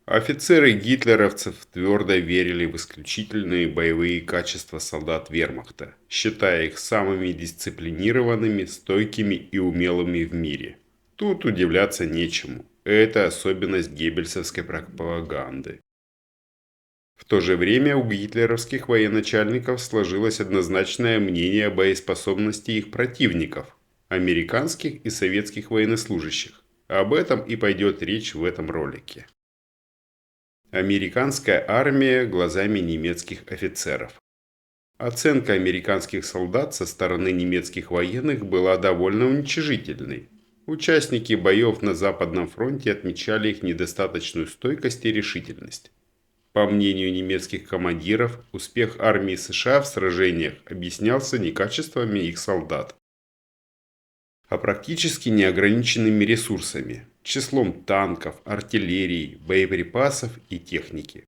Офицеры-гитлеровцев твердо верили в исключительные боевые качества солдат вермахта, считая их самыми дисциплинированными, стойкими и умелыми в мире. Тут удивляться нечему. Это особенность геббельсовской пропаганды. В то же время у гитлеровских военачальников сложилось однозначное мнение о боеспособности их противников – американских и советских военнослужащих. Об этом и пойдет речь в этом ролике. Американская армия глазами немецких офицеров. Оценка американских солдат со стороны немецких военных была довольно уничижительной. Участники боев на Западном фронте отмечали их недостаточную стойкость и решительность. По мнению немецких командиров, успех армии США в сражениях объяснялся не качествами их солдат, а практически неограниченными ресурсами, числом танков, артиллерии, боеприпасов и техники.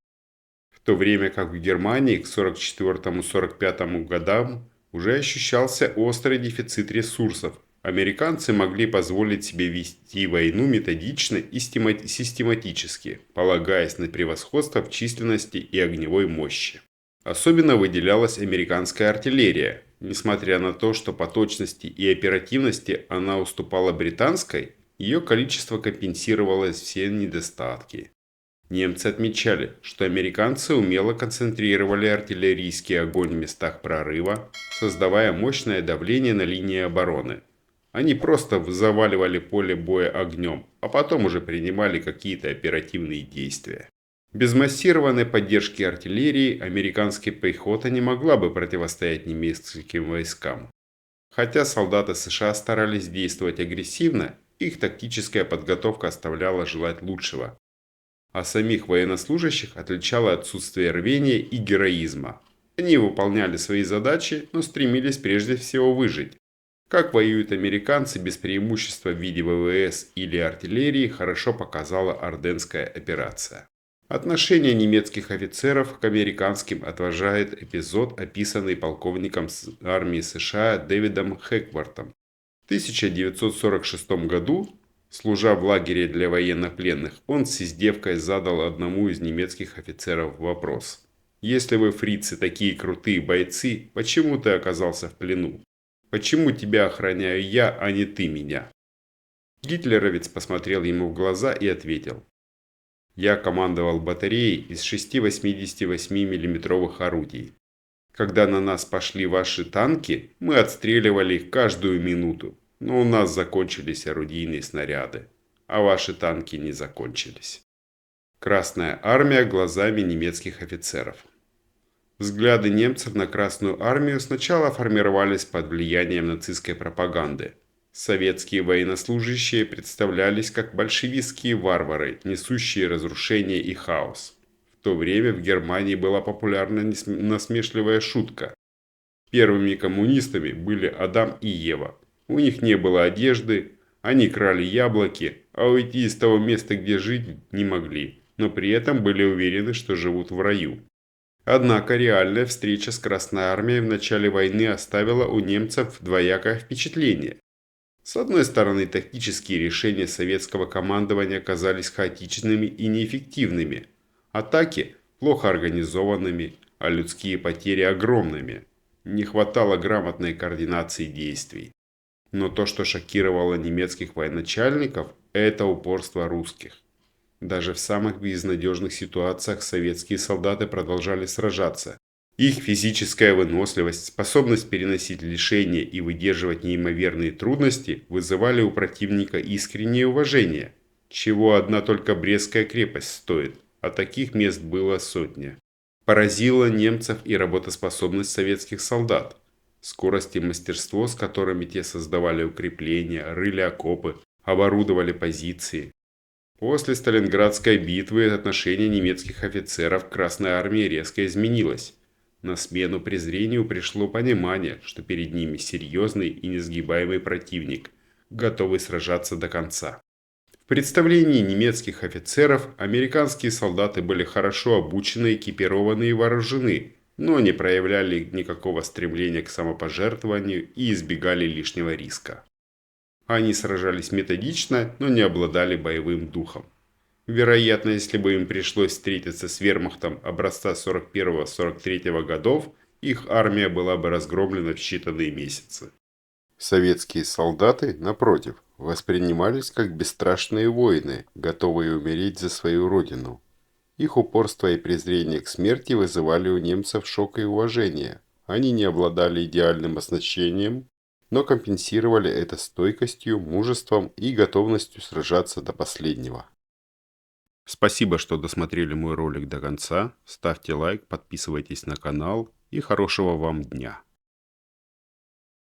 В то время как в Германии к 1944-1945 годам уже ощущался острый дефицит ресурсов, американцы могли позволить себе вести войну методично и систематически, полагаясь на превосходство в численности и огневой мощи. Особенно выделялась американская артиллерия. Несмотря на то, что по точности и оперативности она уступала британской, ее количество компенсировало все недостатки. Немцы отмечали, что американцы умело концентрировали артиллерийский огонь в местах прорыва, создавая мощное давление на линии обороны. Они просто заваливали поле боя огнем, а потом уже принимали какие-то оперативные действия. Без массированной поддержки артиллерии американская пехота не могла бы противостоять немецким войскам. Хотя солдаты США старались действовать агрессивно, их тактическая подготовка оставляла желать лучшего. А самих военнослужащих отличало отсутствие рвения и героизма. Они выполняли свои задачи, но стремились прежде всего выжить. Как воюют американцы без преимущества в виде ВВС или артиллерии, хорошо показала Арденская операция. Отношение немецких офицеров к американским отражает эпизод, описанный полковником армии США Дэвидом Хеквартом. В 1946 году, служа в лагере для военнопленных, он с издевкой задал одному из немецких офицеров вопрос: «Если вы, фрицы, такие крутые бойцы, почему ты оказался в плену? Почему тебя охраняю я, а не ты меня?» Гитлеровец посмотрел ему в глаза и ответил: «Я командовал батареей из 6 88 миллиметровых орудий. Когда на нас пошли ваши танки, мы отстреливали их каждую минуту, но у нас закончились орудийные снаряды, а ваши танки не закончились». Красная армия глазами немецких офицеров. Взгляды немцев на Красную армию сначала формировались под влиянием нацистской пропаганды. Советские военнослужащие представлялись как большевистские варвары, несущие разрушение и хаос. В то время в Германии была популярна насмешливая шутка: первыми коммунистами были Адам и Ева. У них не было одежды, они крали яблоки, а уйти из того места, где жить, не могли, но при этом были уверены, что живут в раю. Однако реальная встреча с Красной армией в начале войны оставила у немцев двоякое впечатление. С одной стороны, тактические решения советского командования оказались хаотичными и неэффективными, атаки плохо организованными, а людские потери огромными. Не хватало грамотной координации действий. Но то, что шокировало немецких военачальников, это упорство русских. Даже в самых безнадежных ситуациях советские солдаты продолжали сражаться. Их физическая выносливость, способность переносить лишения и выдерживать неимоверные трудности вызывали у противника искреннее уважение, чего одна только Брестская крепость стоит, а таких мест было сотня. Поразила немцев и работоспособность советских солдат, скорость и мастерство, с которыми те создавали укрепления, рыли окопы, оборудовали позиции. После Сталинградской битвы отношение немецких офицеров к Красной армии резко изменилось. На смену презрению пришло понимание, что перед ними серьезный и несгибаемый противник, готовый сражаться до конца. В представлении немецких офицеров американские солдаты были хорошо обучены, экипированы и вооружены, но не проявляли никакого стремления к самопожертвованию и избегали лишнего риска. Они сражались методично, но не обладали боевым духом. Вероятно, если бы им пришлось встретиться с вермахтом образца 41-43 годов, их армия была бы разгромлена в считанные месяцы. Советские солдаты, напротив, воспринимались как бесстрашные воины, готовые умереть за свою родину. Их упорство и презрение к смерти вызывали у немцев шок и уважение. Они не обладали идеальным оснащением, но компенсировали это стойкостью, мужеством и готовностью сражаться до последнего. Спасибо, что досмотрели мой ролик до конца. Ставьте лайк, подписывайтесь на канал и хорошего вам дня.